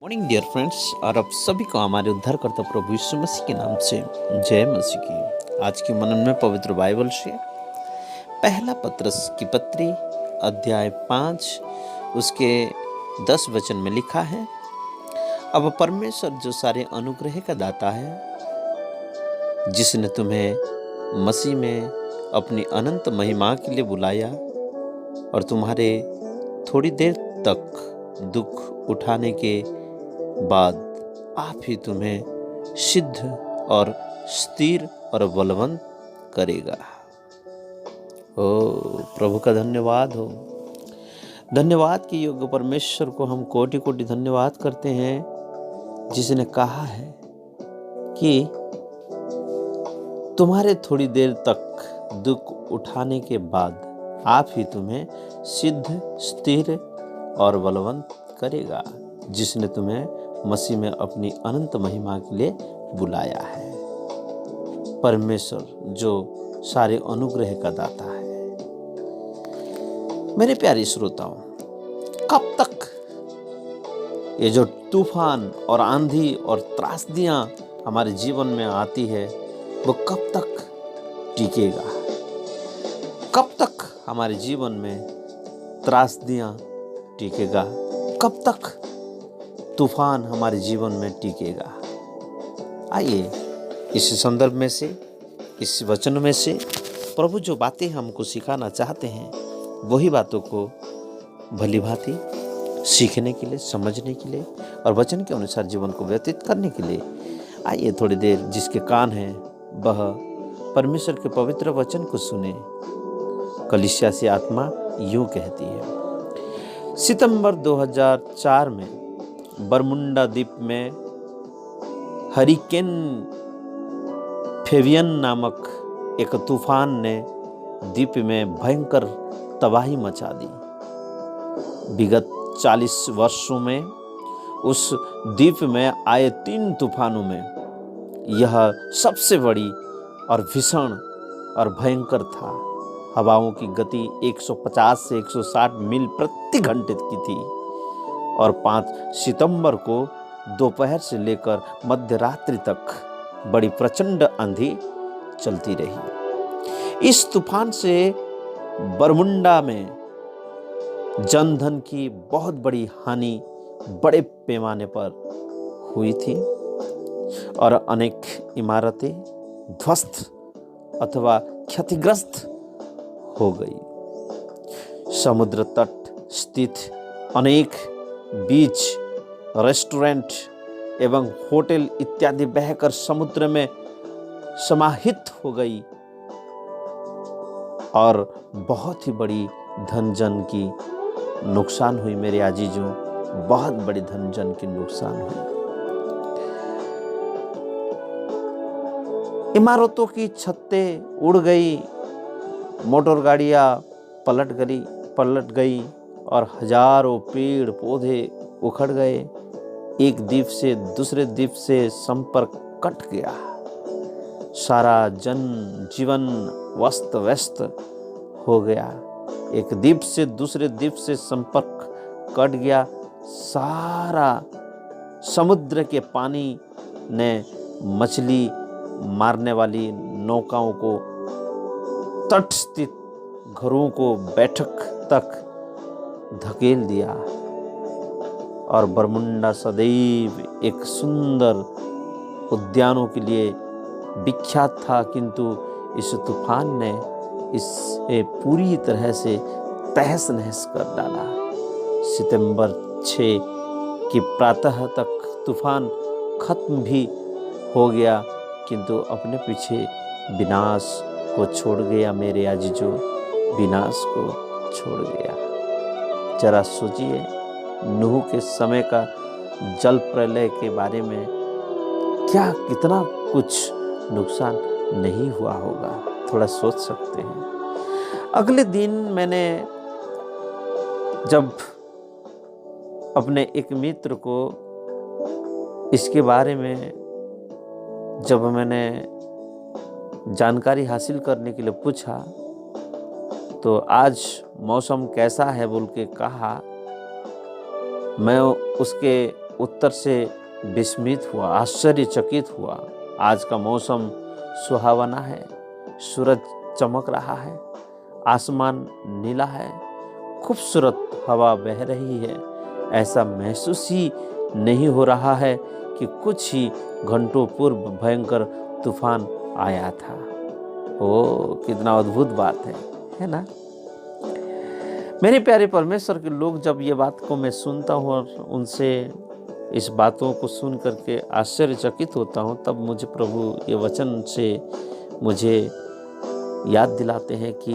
Morning dear friends, और आप सभी को हमारे उद्धारकर्ता प्रभु यीशु मसीह के नाम से जय मसीह की। आज के मनन में पवित्र बाइबल से पहला पत्रस की पत्री अध्याय 5 उसके 10 वचन में लिखा है, अब परमेश्वर जो सारे अनुग्रह का दाता है, जिसने तुम्हें मसीह में अपनी अनंत महिमा के लिए बुलाया और तुम्हारे थोड़ी देर तक दुख उठाने के बाद आप ही तुम्हें सिद्ध और स्थिर और बलवंत करेगा। ओ प्रभु का धन्यवाद हो। धन्यवाद के योग्य परमेश्वर को हम कोटि कोटि धन्यवाद करते हैं, जिसने कहा है कि तुम्हारे थोड़ी देर तक दुख उठाने के बाद आप ही तुम्हें सिद्ध स्थिर और बलवंत करेगा, जिसने तुम्हें मसीह में अपनी अनंत महिमा के लिए बुलाया है। परमेश्वर जो सारे अनुग्रह का दाता है। मेरे प्यारे श्रोताओं, कब तक ये जो तूफान और आंधी और त्रासदियां हमारे जीवन में आती है, वो कब तक टिकेगा? कब तक हमारे जीवन में त्रासदियां टिकेगा? कब तक तूफान हमारे जीवन में टिकेगा? आइए इस संदर्भ में से, इस वचन में से प्रभु जो बातें हमको सिखाना चाहते हैं, वही बातों को भली भांति सीखने के लिए, समझने के लिए और वचन के अनुसार जीवन को व्यतीत करने के लिए आइए थोड़ी देर जिसके कान हैं वह परमेश्वर के पवित्र वचन को सुने। कलीसिया से आत्मा यूं कहती है। सितंबर 2004 में बरमुंडा द्वीप में हरिकेन फेवियन नामक एक तूफान ने द्वीप में भयंकर तबाही मचा दी। विगत 40 वर्षों में उस द्वीप में आए 3 तूफानों में यह सबसे बड़ी और भीषण और भयंकर था। हवाओं की गति 150 से 160 मील प्रति घंटे की थी और 5 सितंबर को दोपहर से लेकर मध्य रात्रि तक बड़ी प्रचंड आंधी चलती रही। इस तूफान से बरमुंडा में जनधन की बहुत बड़ी हानि बड़े पैमाने पर हुई थी और अनेक इमारतें ध्वस्त अथवा क्षतिग्रस्त हो गई। समुद्र तट स्थित अनेक बीच, रेस्टोरेंट एवं होटल इत्यादि बहकर समुद्र में समाहित हो गई और बहुत ही बड़ी धन जन की नुकसान हुई। मेरे आजीजों, बहुत बड़ी धन जन की नुकसान हुई। इमारतों की छतें उड़ गई, मोटर गाड़ियां पलट गई और हजारों पेड़ पौधे उखड़ गए। एक द्वीप से दूसरे द्वीप से संपर्क कट गया। सारा जन जीवन अस्त व्यस्त हो गया। एक द्वीप से दूसरे द्वीप से संपर्क कट गया। सारा समुद्र के पानी ने मछली मारने वाली नौकाओं को, तट स्थित घरों को बैठक तक धकेल दिया और बरमुंडा सदैव एक सुंदर उद्यानों के लिए विख्यात था, किंतु इस तूफान ने इसे पूरी तरह से तहस नहस कर डाला। सितंबर 6 की प्रातः तक तूफान खत्म भी हो गया, किंतु अपने पीछे विनाश को छोड़ गया। मेरे आजीजों, विनाश को छोड़ गया। जरा सोचिए, नूह के समय का जल प्रलय के बारे में क्या कितना कुछ नुकसान नहीं हुआ होगा, थोड़ा सोच सकते हैं। अगले दिन मैंने जब अपने एक मित्र को इसके बारे में जब मैंने जानकारी हासिल करने के लिए पूछा, तो आज मौसम कैसा है बोल के कहा। मैं उसके उत्तर से विस्मित हुआ, आश्चर्यचकित हुआ। आज का मौसम सुहावना है, सूरज चमक रहा है, आसमान नीला है, खूबसूरत हवा बह रही है। ऐसा महसूस ही नहीं हो रहा है कि कुछ ही घंटों पूर्व भयंकर तूफान आया था। ओ कितना अद्भुत बात है ना। मेरे प्यारे परमेश्वर के लोग, जब ये बात को मैं सुनता हूँ और उनसे इस बातों को सुन करके आश्चर्यचकित होता हूँ, तब मुझे प्रभु ये वचन से मुझे याद दिलाते हैं कि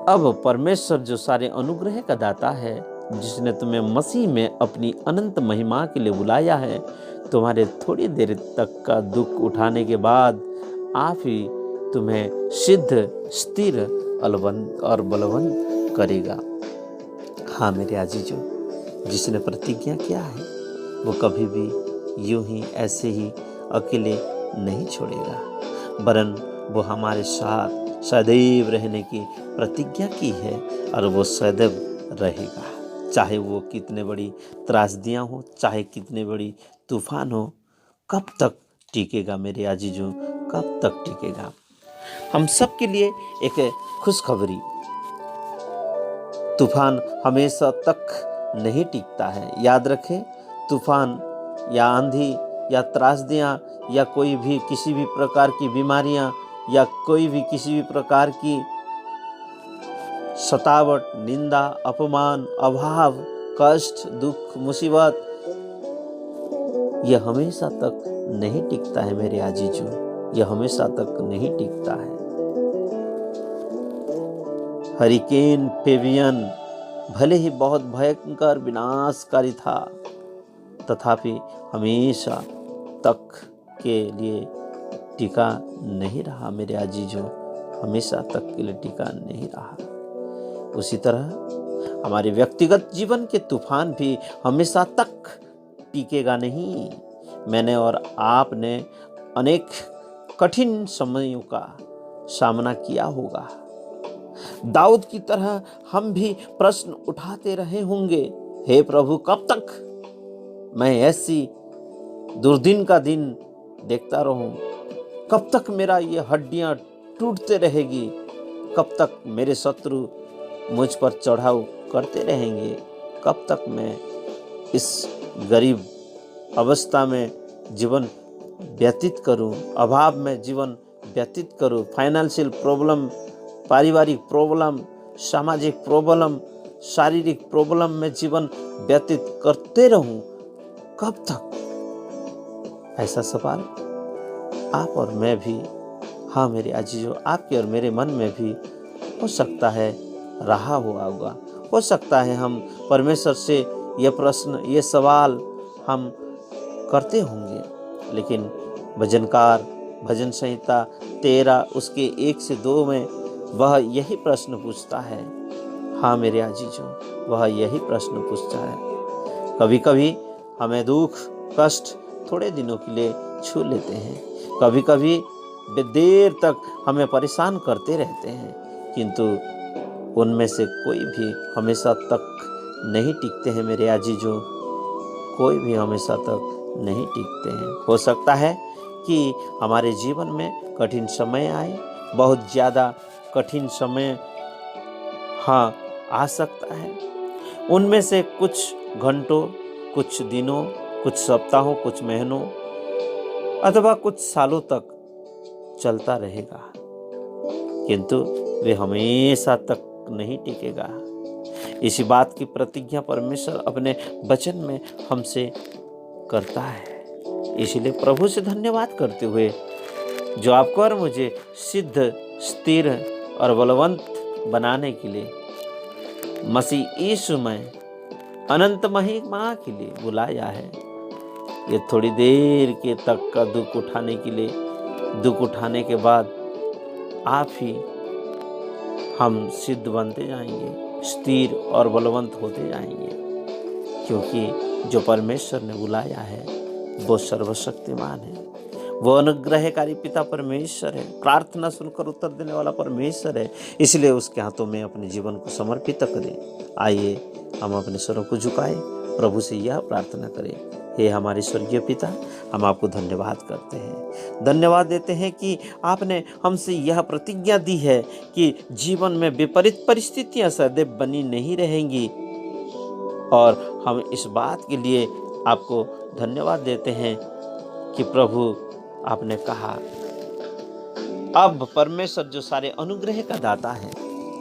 अब परमेश्वर जो सारे अनुग्रह का दाता है, जिसने तुम्हें मसीह में अपनी अनंत महिमा के लिए बुलाया है, तुम्हारे थोड़ी देर तक का दुख उठाने के बाद आप ही तुम्हें सिद्ध, स्थिर और बलवंत करेगा। हाँ मेरे आजीजों, जिसने प्रतिज्ञा किया है वो कभी भी यूं ही ऐसे ही अकेले नहीं छोड़ेगा, वरन वो हमारे साथ सदैव रहने की प्रतिज्ञा की है और वो सदैव रहेगा। चाहे वो कितने बड़ी त्रासदियाँ हो, चाहे कितने बड़ी तूफान हो, कब तक टिकेगा मेरे आजीजों, कब तक टिकेगा। हम सब के लिए एक खुशखबरी, तूफान हमेशा तक नहीं टिकता है। याद रखें, तूफान या आंधी या त्रासदियाँ या कोई भी किसी भी प्रकार की बीमारियाँ या कोई भी किसी भी प्रकार की सतावट, निंदा, अपमान, अभाव, कष्ट, दुख, मुसीबत, यह हमेशा तक नहीं टिकता है मेरे आजीजों, यह हमेशा तक नहीं टिकता है। हरिकेन फेबियन भले ही बहुत भयंकर विनाशकारी था, तथापि हमेशा तक के लिए टिका नहीं रहा मेरे आजीजों, हमेशा तक के लिए टिका नहीं रहा। उसी तरह हमारे व्यक्तिगत जीवन के तूफान भी हमेशा तक टिकेगा नहीं। मैंने और आपने अनेक कठिन समयों का सामना किया होगा। दाऊद की तरह हम भी प्रश्न उठाते रहे होंगे, हे प्रभु कब तक मैं ऐसी दुर्दिन का दिन देखता रहूं? कब तक मेरा ये हड्डियां टूटते रहेगी? कब तक मेरे शत्रु मुझ पर चढ़ाव करते रहेंगे? कब तक मैं इस गरीब अवस्था में जीवन व्यतीत करूं, अभाव में जीवन व्यतीत करूं, फाइनेंशियल प्रॉब्लम, पारिवारिक प्रॉब्लम, सामाजिक प्रॉब्लम, शारीरिक प्रॉब्लम में जीवन व्यतीत करते रहूं? कब तक? ऐसा सवाल आप और मैं भी, हाँ मेरे अजीजों, आपके और मेरे मन में भी हो सकता है रहा हुआ होगा। हो सकता है हम परमेश्वर से ये प्रश्न, ये सवाल हम करते होंगे। लेकिन भजनकार भजन संहिता 13 उसके 1 से 2 में वह यही प्रश्न पूछता है। हाँ मेरे अजीजों, वह यही प्रश्न पूछता है। कभी कभी हमें दुख, कष्ट थोड़े दिनों के लिए छू लेते हैं, कभी कभी वे देर तक हमें परेशान करते रहते हैं, किंतु उनमें से कोई भी हमेशा तक नहीं टिकते हैं मेरे अजीजों, कोई भी हमेशा तक नहीं टिकते हैं। हो सकता है कि हमारे जीवन में कठिन समय आए, बहुत ज़्यादा कठिन समय हाँ आ सकता है। उनमें से कुछ घंटों, कुछ दिनों, कुछ सप्ताहों, कुछ महीनों अथवा कुछ सालों तक चलता रहेगा, किंतु वे हमेशा तक नहीं टिकेगा। इसी बात की प्रतिज्ञा परमेश्वर अपने वचन में हमसे करता है। इसलिए प्रभु से धन्यवाद करते हुए, जो आपको और मुझे सिद्ध, स्थिर और बलवंत बनाने के लिए मसीह यीशु में अनंत महिमा के लिए बुलाया है, ये थोड़ी देर के तक का दुख उठाने के लिए, दुख उठाने के बाद आप ही हम सिद्ध बनते जाएंगे, स्थिर और बलवंत होते जाएंगे, क्योंकि जो परमेश्वर ने बुलाया है वो सर्वशक्तिमान है, वो अनुग्रहकारी पिता परमेश्वर है, प्रार्थना सुनकर उत्तर देने वाला परमेश्वर है। इसलिए उसके हाथों में अपने जीवन को समर्पित करें। आइए हम अपने स्वरों को झुकाएं प्रभु से यह प्रार्थना करें, हे हमारे स्वर्गीय पिता, हम आपको धन्यवाद करते हैं, धन्यवाद देते हैं कि आपने हमसे यह प्रतिज्ञा दी है कि जीवन में विपरीत परिस्थितियां सदैव बनी नहीं रहेंगी। और हम इस बात के लिए आपको धन्यवाद देते हैं कि प्रभु आपने कहा, अब परमेश्वर जो सारे अनुग्रह का दाता है,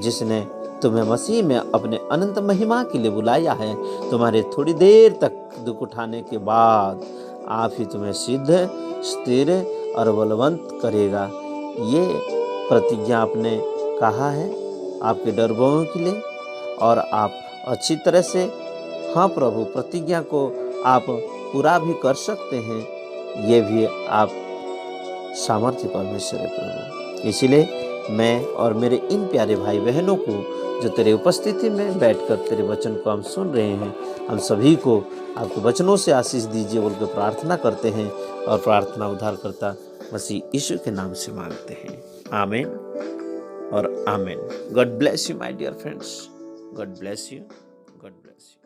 जिसने तुम्हें मसीह में अपने अनंत महिमा के लिए बुलाया है, तुम्हारे थोड़ी देर तक दुख उठाने के बाद आप ही तुम्हें सिद्ध, स्थिर और बलवंत करेगा। ये प्रतिज्ञा आपने कहा है आपके डरबों के लिए, और आप अच्छी तरह से, हाँ प्रभु, प्रतिज्ञा को आप पूरा भी कर सकते हैं। ये भी आप सामर्थ्य परमेश्वर है प्रभु। इसीलिए मैं और मेरे इन प्यारे भाई बहनों को जो तेरे उपस्थिति में बैठकर तेरे वचन को हम सुन रहे हैं, हम सभी को आपके वचनों से आशीष दीजिए बोलकर प्रार्थना करते हैं, और प्रार्थना उद्धारकर्ता मसीह यीशु के नाम से मांगते हैं। आमीन और आमीन। God bless you my dear friends. God bless you. God bless you.